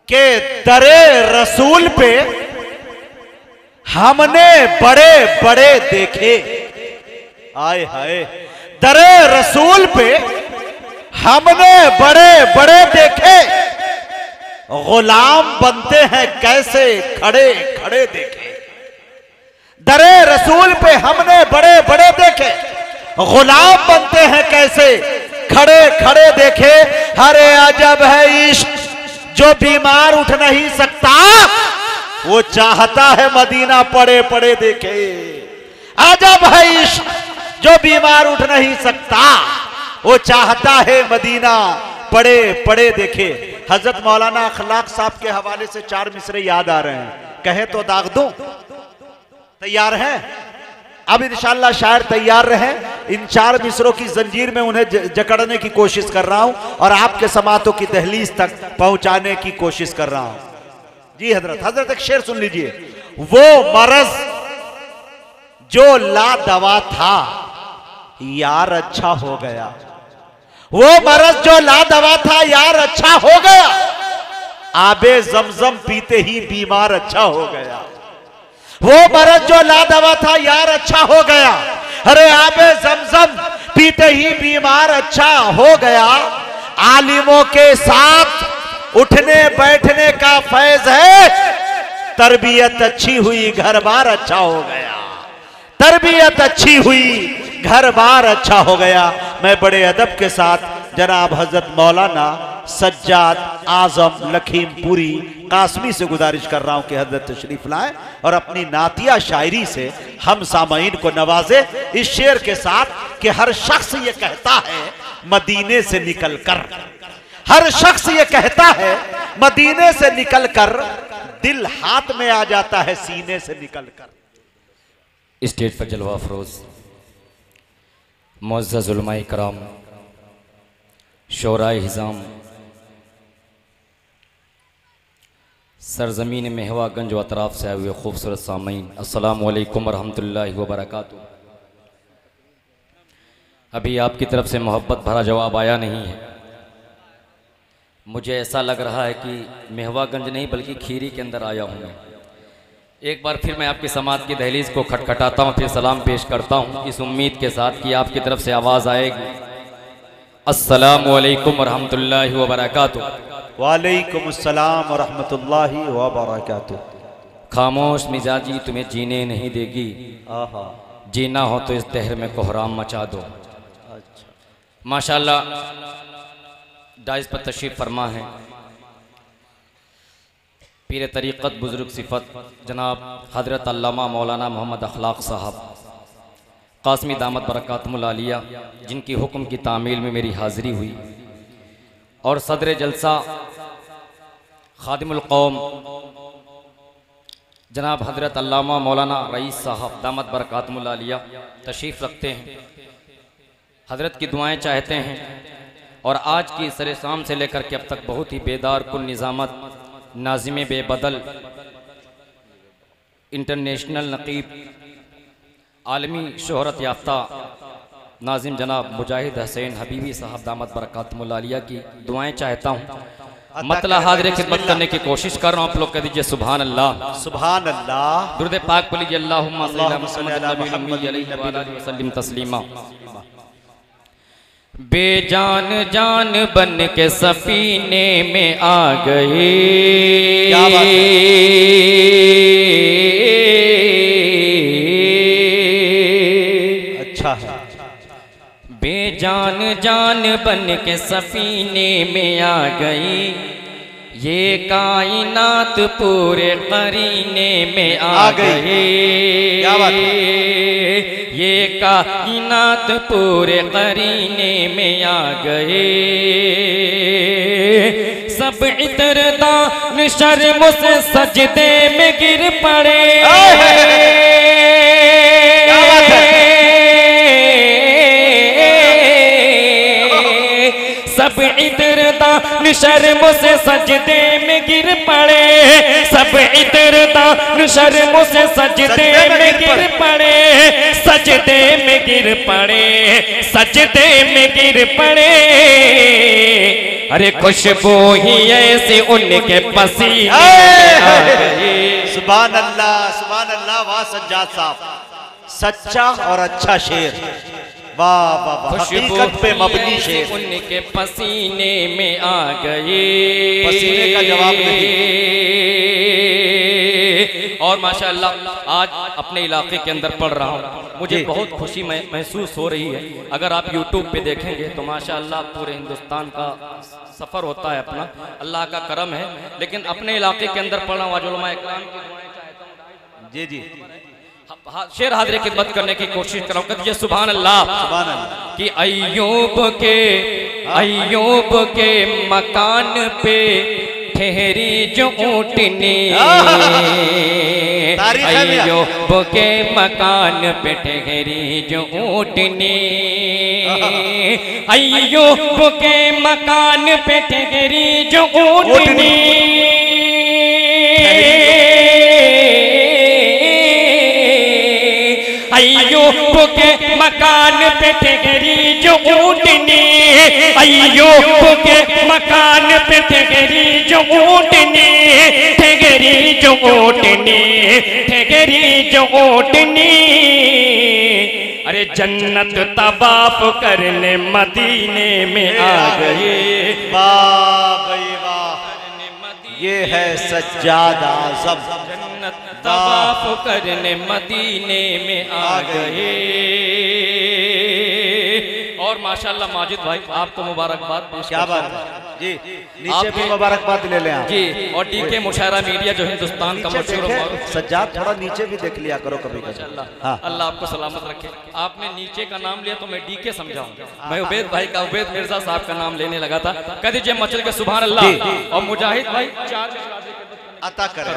के दरे रसूल पे हमने बड़े बड़े देखे। आए हाय, दरे रसूल पे हमने बड़े बड़े देखे, गुलाम बनते हैं कैसे खड़े खड़े देखे। दरे रसूल पे हमने बड़े बड़े देखे, गुलाम बनते हैं कैसे खड़े खड़े देखे। अरे अजब है इश्क जो बीमार उठ नहीं सकता, वो चाहता है मदीना पड़े पड़े देखे। अजब है इश्क जो बीमार उठ नहीं सकता, वो चाहता है मदीना पड़े पड़े देखे। हजरत मौलाना अखलाक साहब के हवाले से 4 मिसरे याद आ रहे हैं, कहे तो दाग दूं? तैयार हैं? अब इंशाअल्लाह शायर तैयार रहे। इन 4 मिसरों की जंजीर में उन्हें जकड़ने की कोशिश कर रहा हूं और आपके समातों की दहलीज तक पहुंचाने की कोशिश कर रहा हूं। जी हजरत एक शेर सुन लीजिए। वो मरज जो ला दवा था यार अच्छा हो गया। वो मरज जो ला दवा था यार अच्छा हो गया, आबे जमजम पीते ही बीमार अच्छा हो गया। वो मरज जो ला दवा था यार अच्छा हो गया, अरे आबे जमजम पीते ही बीमार अच्छा हो गया। आलिमों के साथ उठने बैठने का फैज है, तरबियत अच्छी हुई घर बार अच्छा हो गया। तरबियत अच्छी हुई घर बार अच्छा हो गया। मैं बड़े अदब के साथ जनाब हजरत मौलाना सज्जाद आजम लखीमपुरी कासमी से गुजारिश कर रहा हूं कि हजरत तशरीफ लाएं और अपनी नातिया शायरी से हम सामईन को नवाजे इस शेर के साथ कि हर शख्स ये कहता है मदीने से निकलकर, हर शख्स ये कहता है मदीने से निकलकर, दिल हाथ में आ जाता है सीने से निकलकर। स्टेज पर जलवा फरोज मुअज़्ज़ज़ उलमाए कराम, शोराए हिज़ाम, सरजमीन मेहवागंज व अतराफ से आए हुए खूबसूरत सामईन, अस्सलामु अलैकुम वरहमतुल्लाहि वबरकातुहू। अभी आपकी तरफ से मोहब्बत भरा जवाब आया नहीं है। मुझे ऐसा लग रहा है कि मेहवागंज नहीं बल्कि खीरी के अंदर आया हूँ मैं। एक बार फिर मैं आपकी समात की दहलीज को खटखटाता हूँ, फिर सलाम पेश करता हूँ इस उम्मीद के साथ कि आपकी तरफ से आवाज़ आएगी। अस्सलामु अलैकुम वरहमतुल्लाहि वबरकातुहू। वालेकुम अस्सलाम वरहमतुल्लाहि वबरकातुहू। खामोश मिजाजी तुम्हें जीने नहीं देगी, आहा, जीना हो तो इस दहर में कोहराम मचा दो। अच्छा, माशाल्लाह डाइस पर तशरीफ़ फरमा है पीर तरीक़त बुज़ुर्ग सिफ़त जनाब हज़रत अल्लामा मौलाना मोहम्मद अखलाक साहब कासमी दामत बरकातुहुल आलिया, जिनकी हुक्म की तामील में मेरी हाज़िरी हुई, और सदर जलसा खादिमुल कौम जनाब हज़रत अल्लामा मौलाना रईस साहब दामत बरकातुहुल आलिया तशरीफ़ रखते हैं। हज़रत की दुआएं चाहते हैं और आज की सरे शाम से लेकर के अब तक बहुत ही बेदार कुल निज़ामत नाज़िम बेबदल इंटरनेशनल नकीब आलमी शोहरत याफ्ता नाजिम जनाब मुजाहिद हुसैन हबीबी साहब दामत बरकातुहुल आलिया की दुआएं चाहता हूँ। मतलब हाज़िर खिदमत करने की कोशिश कर रहा हूँ। आप लोग कह दीजिए सुभान अल्लाह, सुभान अल्लाह। दुरूद पाक पढ़िए अल्लाहुम्मा सल्ली अला मुहम्मद व आलिहि वसल्लम तस्लीमा। बेजान जान बन के सफीने में आ गए, क्या बात है? अच्छा है। बेजान जान बन के सफीने में आ गई, ये कायनात पूरे करीने में आ गए। क्या बात है? ये कायनात पूरे करीने में आ गए, सब इतरदान शर्म से सजदे में गिर पड़े। क्या बात है? सब इतरदान इतरदान शर्म से सजदे में गिर पड़े, सब इतरदान शर्म से सजदे में गिर पड़े, सजदे में गिर पड़े, सजदे में गिर पड़े। अरे खुशबू ही ऐसी उनके पसीने में आ गई। सुभान अल्लाह, वाह सज्जाद साहब, सच्चा और अच्छा शेर, वाह वाह वाह, हकीकत पे मबनी शेर। उनके पसीने में आ गए, पसीने का जवाब नहीं। और माशाअल्लाह आज अपने इलाके के अंदर पढ़ रहा हूँ, मुझे बहुत खुशी महसूस हो रही है। अगर आप YouTube पे देखेंगे तो माशाअल्लाह पूरे हिंदुस्तान का सफ़र होता है अपना, अल्लाह का करम है। लेकिन अपने इलाके के अंदर पढ़ रहा हूँ, आज उलमा इकराम की दुआएं चाहता हूँ। जी जी, शेर हाज़िर खिदमत करने की कोशिश कर रहा हूँ। सुभान अल्लाह कि अय्यूब के मकान पे ठहरी जो ऊँटनी, अय्यूब के मकान पे ठहरी जो ऊँटनी, अय्यूब के मकान पे ठहरी जो ऊँटनी, अय्यूब के मकान पे ठहरी जो ऊँटनी, अय्यूब के मकान पे ठहरी जो ऊँटनी, ठहरी जो ऊँटनी, ठहरी जो ऊँटनी। अरे जन्नत तवाफ करने मदीने में आ गए। वाह भाई वाह, ये है सज्जाद आज़म, तवाफ करने मदीने में आ गए। और माशाल्लाह माजिद भाई आपको मुबारकबाद। क्या बात है जी, नीचे भी मुबारकबाद ले लें आप जी। और डीके मुशायरा मीडिया जो हिंदुस्तान का मशहूर, सज्जाद थोड़ा नीचे भी देख लिया करो कभी कभी। हाँ। अल्लाह आपको सलामत रखे। आपने नीचे का नाम लिया तो मैं डीके समझाऊंगा। मैं उबैद भाई का, उबैद मिर्जा साहब का नाम लेने लगा था। कह दीजिए मचल के सुभान अल्लाह। और मुजाहिद भाई अता करें।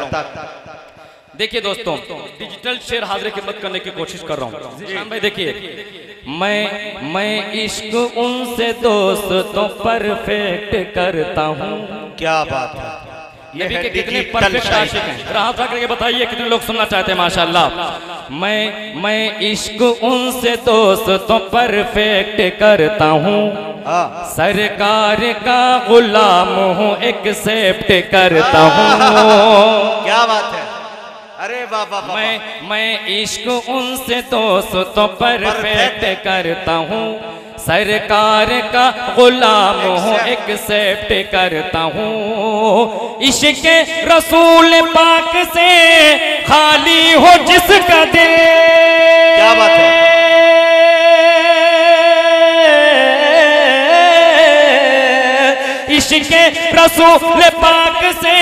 देखिए दोस्तों, डिजिटल शेर हाजिर खिदमत करने की कोशिश कर रहा हूँ। शान भाई देखिए, मैं इश्क उनसे दोस्तों परफेक्ट करता हूँ। क्या बात है, ये है कितने परफेक्ट आशिक हैं, राहत करके बताइए कितने लोग सुनना चाहते हैं माशाअल्लाह। मैं इश्क उनसे दोस्तों परफेक्ट करता हूँ, सरकार का गुलाम हूँ एक्सेप्ट करता हूँ। क्या बात है, अरे वाह वाह। मैं इश्क उनसे दोस्तों परफेक्ट करता हूँ, सरकार का गुलाम हूँ एक्सेप्ट करता हूँ। इश्क रसूल पाक से खाली हो जिसका दिल। क्या बात है, इश्क रसूल पाक से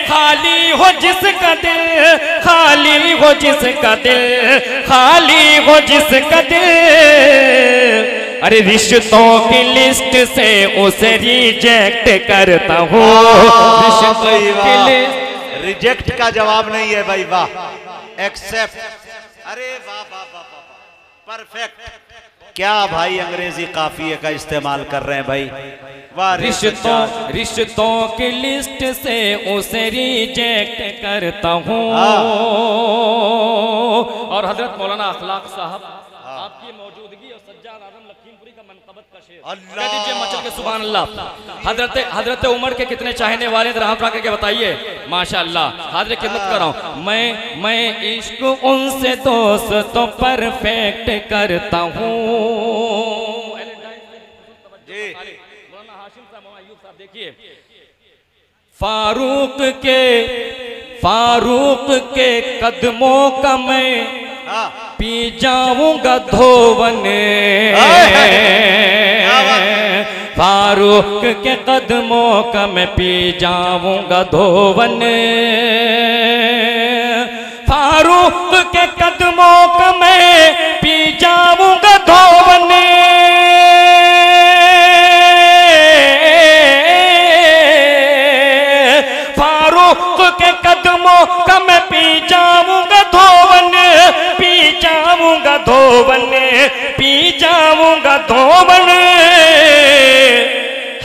खाली हो जिसका दिल, खाली हो जिसका दिल, खाली हो जिसका दिल। अरे रिश्तों की लिस्ट से उसे रिजेक्ट करता हूँ। रिश्तों की लिस्ट, रिजेक्ट का जवाब नहीं है भाई, वाह, एक्सेप्ट। अरे वाह वाह वाह वाह, परफेक्ट। क्या भाई अंग्रेजी काफिये का इस्तेमाल कर रहे हैं भाई, वाह। रिश्तों की लिस्ट से उसे रिजेक्ट करता हूँ। और हजरत मौलाना अखलाक साहब आपकी मौजूदगी और सज्जाद आज़म लखीमपुरी का मनक़बत का शेर, कह दीजिए मचल के सुभान अल्लाह। हजरत उमर के कितने चाहने वाले राह करके बताइए माशाअल्लाह। हाजिर खिदमत कर रहा हूँ। मैं इश्क उनसे दोस्तों परफेक्ट करता हूँ। देखिए, फारूक के कदमों का मैं पी जाऊंगा धोवन। फारूक के कदमों का मैं पी जाऊंगा धोवन। फारूक के कदमों का मैं पी जाऊंगा धोवन। के कदमों का मैं पी जाऊंगा धोवन, पी जाऊंगा धोवन, पी जाऊंगा धोवन।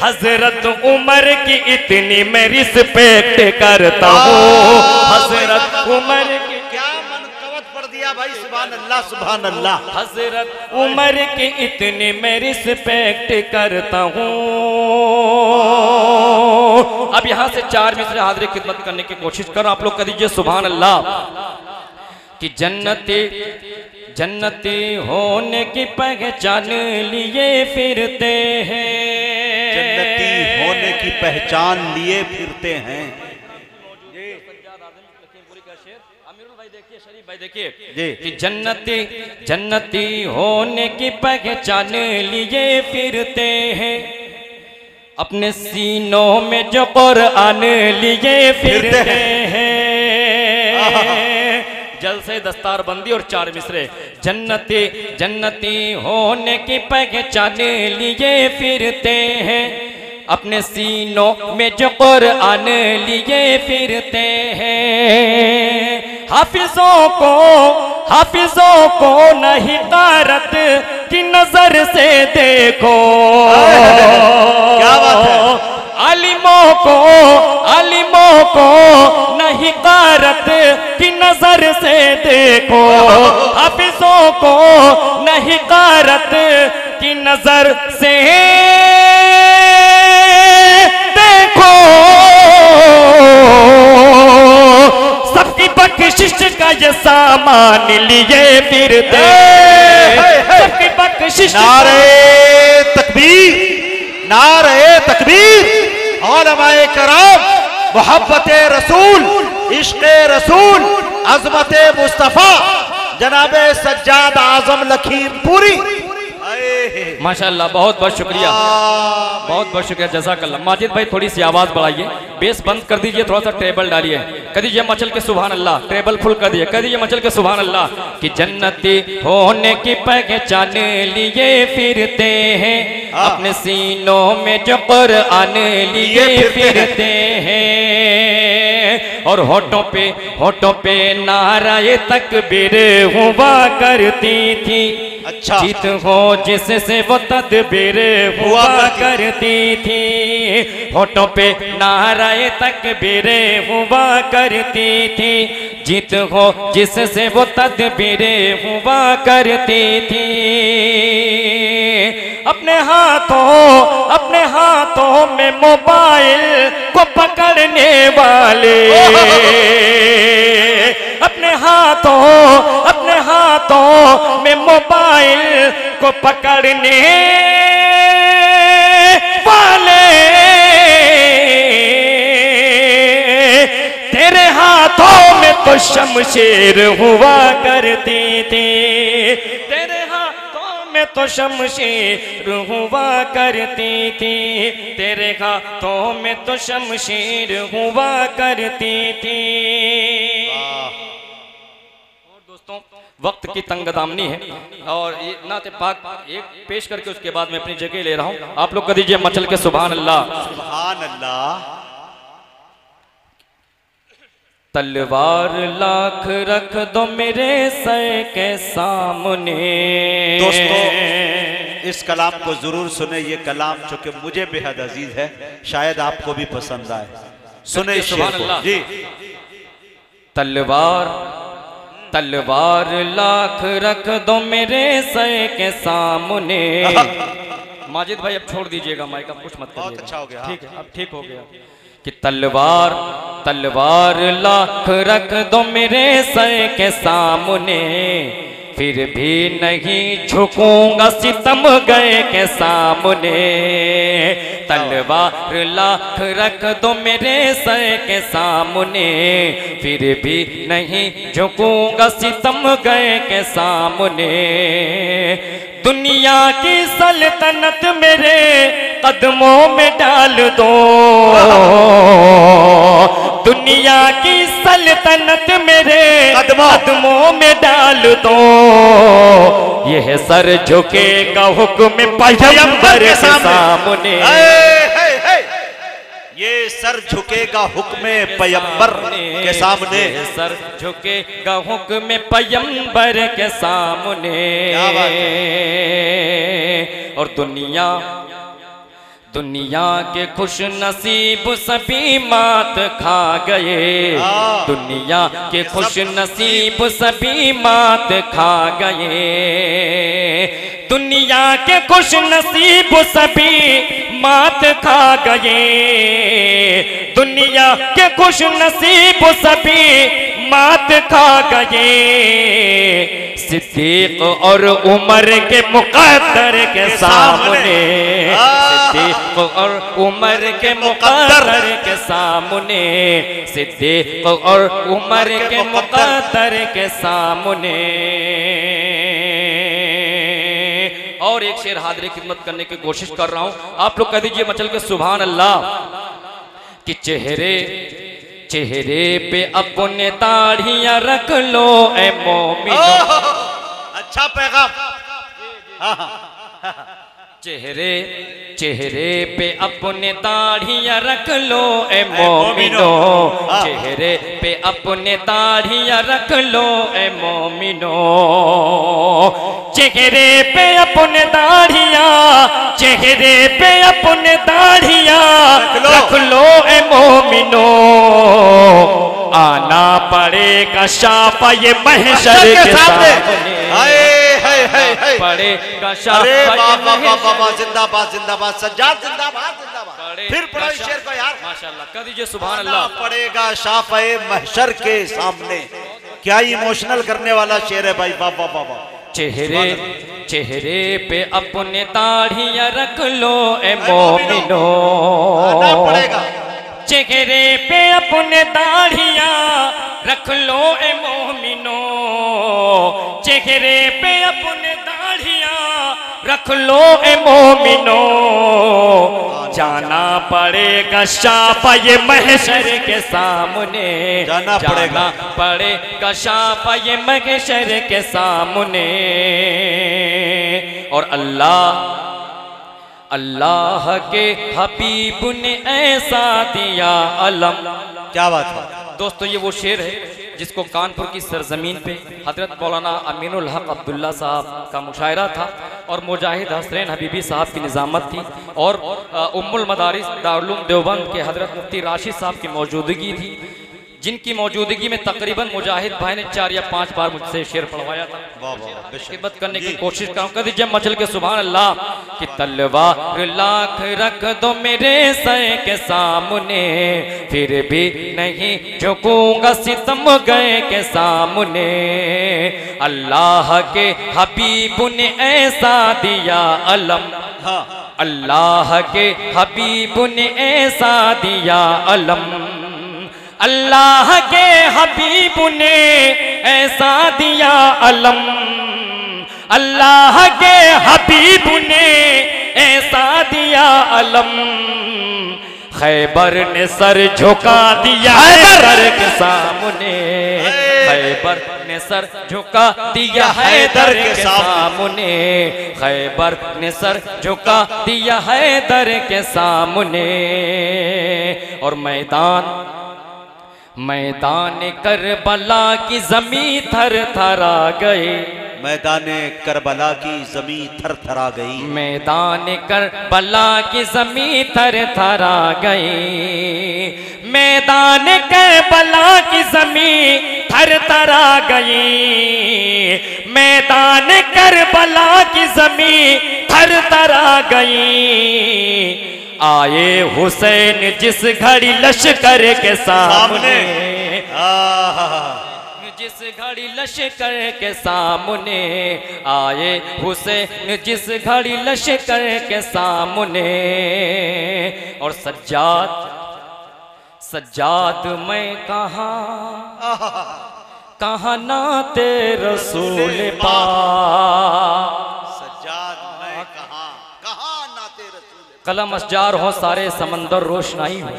हजरत उमर की इतनी मैं रिस्पेक्ट करता हूँ। हजरत उमर की क्या मनकवत पढ़ दिया भाई, सुभान अल्लाह सुभान अल्लाह। हजरत उमर की इतनी मैं रिस्पेक्ट करता हूँ। अब यहाँ से 4 मिसरे हाजिर खिदमत करने की कोशिश करो आप लोग, कर दीजिए सुभान अल्लाह। कि जन्नती होने की पहचान लिए फिरते हैं, जन्नती होने की पहचान लिए फिरते हैं। भाई देखिए कि जन्नती होने की पहचान लिए फिरते हैं, अपने सीनों में जो कुरान लिए फिरते हैं। जल से दस्तार बंदी और 4 मिसरे। जन्नती होने की पहचान लिए फिरते हैं, अपने सीनों में जो कुरान लिए फिरते हैं। हाफिजों को नहीं कारत की नजर से देखो, क्या बात है। आलिमों को नहीं कारत की नजर से देखो, हाफिजों को नहीं कारत की नजर से देखो, सबकी बख्शिश का ये सामान लिए फिरते, सबकी बख्शिश। नारे तकबीर, नारे तकबीर। उलमाए कराम मोहब्बते रसूल, इश्क़े रसूल, अज़मते मुस्तफ़ा जनाबे सज्जाद आज़म लखीमपुरी। माशाअल्लाह, बहुत बहुत शुक्रिया, बहुत बहुत शुक्रिया, जज़ाकल्लाह। माजिद भाई थोड़ी सी आवाज़ बढ़ाइए, बेस बंद कर दीजिए, थोड़ा सा टेबल डालिए, कर दीजिए मचल के सुभान अल्लाह, टेबल फुल कर दीजिए, कर दीजिए मचल के सुभान अल्लाह। कि जन्नती होने की पहचान लिए फिरते हैं, अपने सीनों में जो कुरान लिए फिरते हैं, और होठों पे नाराए तकबीर हुआ करती थी। अच्छा। जीत हो जिससे वो तदबीर हुआ करती थी, होठों पे नाराए तकबीर हुआ करती थी। जीत हो जिससे वो तदबीर हुआ करती थी। अपने हाथों में मोबाइल को पकड़ने वाले, अपने हाथों में मोबाइल को पकड़ने वाले, तेरे हाथों में तो शमशीर हुआ करती थी, तेरे हाथों में तो शमशीर हुआ करती थी, तेरे हाथों में तो शमशीर हुआ करती थी। दोस्तों वक्त की तंगदामनी है और ये नाते पाक एक पेश करके उसके बाद मैं अपनी जगह ले रहा हूं। आप लोग कर दीजिए मचल के सुभान अल्लाह। सुभान अल्लाह। तलवार लाख रख दो मेरे सर के सामने। दोस्तों इस कलाम को जरूर सुने, ये कलाम चूंकि मुझे बेहद अजीज है, शायद आपको भी पसंद आए। सुने सुभान अल्लाह जी। तलवार लाख रख दो मेरे सर के सामने। माजिद भाई अब छोड़ दीजिएगा माइक, अब कुछ मत करिएगा। बहुत अच्छा हो गया, ठीक है, अब ठीक हो गया। कि तलवार लाख रख दो मेरे सर के सामने, फिर भी नहीं झुकूंगा सितम गए के सामने। तलवार लाख रख दो मेरे सर के सामने, फिर भी नहीं झुकूंगा सितम गए के सामने। दुनिया की सल्तनत मेरे कदमों में डाल दो, दुनिया की सल्तनत मेरे कदमों में डाल दो। यह सर झुकेगा हुक्म पैगंबर के सामने, ये सर झुकेगा हुक्म पैगंबर के सामने, सर झुकेगा हुक्म पैगंबर के सामने। और दुनिया के खुश नसीब सभी मात खा गए, दुनिया के खुश नसीब सभी मात खा गए, दुनिया के खुश नसीब सभी मात खा गए, दुनिया के खुश नसीब सभी मात खा गए। सिद्दीक और उमर के मुक़द्दर के सामने, सिद्दीक और उमर के मुक़द्दर के सामने, सिद्दीक और उमर के मुक़द्दर के सामने। और एक शेर हाज़िर खिदमत करने की कोशिश कर रहा हूं, आप लोग कह दीजिए मचल के सुभान अल्लाह। कि चेहरे चेहरे पे अपने दाढ़ियां रख लो ए मोमिनो। अच्छा पैगाम। चेहरे चेहरे पे अपने दाढ़ियां रख लो ए मोमिनो, चेहरे पे अपने दाढ़ियां रख लो ए मोमिनो, चेहरे पे अपने दाढ़ियां, चेहरे पे अपने दाढ़ियां रख लो ए मोमिनो। आना पड़ेगा शाफा ये महशर के सामने, पड़ेगा शाफा। जिंदाबाद जिंदाबाद सज्जाद जिंदाबाद जिंदाबाद। फिर पढ़ो इस शेर को यार, माशाल्लाह कह दीजिए सुभान अल्लाह। पड़ेगा शाफे महशर के सामने। क्या इमोशनल करने वाला शेर है भाई, बाबा बाबा। चेहरे चेहरे पे अपने दाढ़ियां रख लो ए मोमिनो, पड़ेगा चेहरे पे अपने दाढ़ियां रख लो ए मोमिनो, चेहरे पे अपने दाढ़ियां रख लो ए मोमिनो। जाना पड़ेगा शाफा ये महशर के सामने, जाना पड़ेगा शाफा ये महशर के सामने। और अल्लाह अल्लाह के हबीब ने ऐसा दिया अलम। क्या बात है दोस्तों, ये वो शेर है जिसको कानपुर की सरजमीन पे हजरत मौलाना अमीनुल हक अब्दुल्ला साहब का मुशायरा था और मुजाहिद हसनैन हबीबी साहब की निज़ामत थी और उम्मुल मदारिस दारुल उलूम देवबंद के हजरत मुफ्ती राशिद साहब की मौजूदगी थी, जिनकी मौजूदगी में तकरीबन मुजाहिद भाई ने 4 या 5 बार मुझसे शेर पढ़वाया था। खिदमत करने की कोशिश करूँ, कभी जब मचल के सुभान अल्लाह। कि तलवार लाख रख दो मेरे सर के सामने, फिर भी नहीं झुकूंगा सितम गए के सामने। अल्लाह के हबीब ने ऐसा दिया अलम, अल्लाह के हबीब ने ऐसा दिया अलम, अल्लाह के हबीब ने ऐसा दिया अलम, अल्लाह के हबीब ने ऐसा दिया अलम। खैबर ने सर झुका दिया हैदर के सामने, खैबर ने सर झुका दिया हैदर के सामने, खैबर ने सर झुका दिया हैदर के सामने। और मैदान करबला की जमी थर थरा गए, मैदान करबला की जमी थर थरा गई, मैदान करबला की जमी थर थरा गई, मैदान करबला की जमी थर थरा गई, मैदान करबला की जमी थर थरा गई। आए हुसैन जिस घड़ी लश्कर के सामने, जिस घड़ी लश्कर के सामने, आए हुसैन जिस घड़ी लश्कर के सामने। और सज्जाद मैं कहाँ नाते रसूल पाक, कलम असजार हो सारे समंदर रोशनाई हो,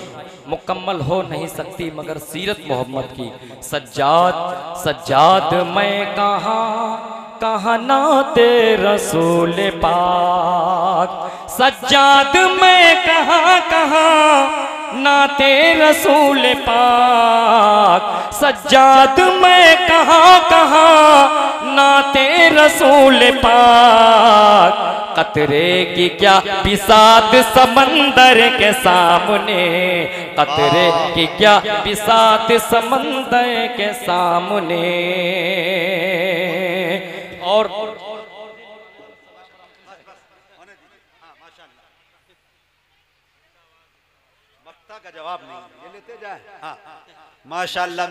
मुकम्मल हो नहीं सकती मगर सीरत मोहम्मद की। सज्जाद मैं कहाँ नाते रसूल पाक, सज्जाद मैं कहाँ नाते रसूल पाक। सज्जाद मैं कहाँ कहाँ नाते रसूल पाक। कतरे की क्या बिसात समंदर के सामने, कतरे की क्या बिसात समंदर के सामने। और वक्ता का जवाब नहीं, ये लेते जाए। हाँ माशाअल्लाह।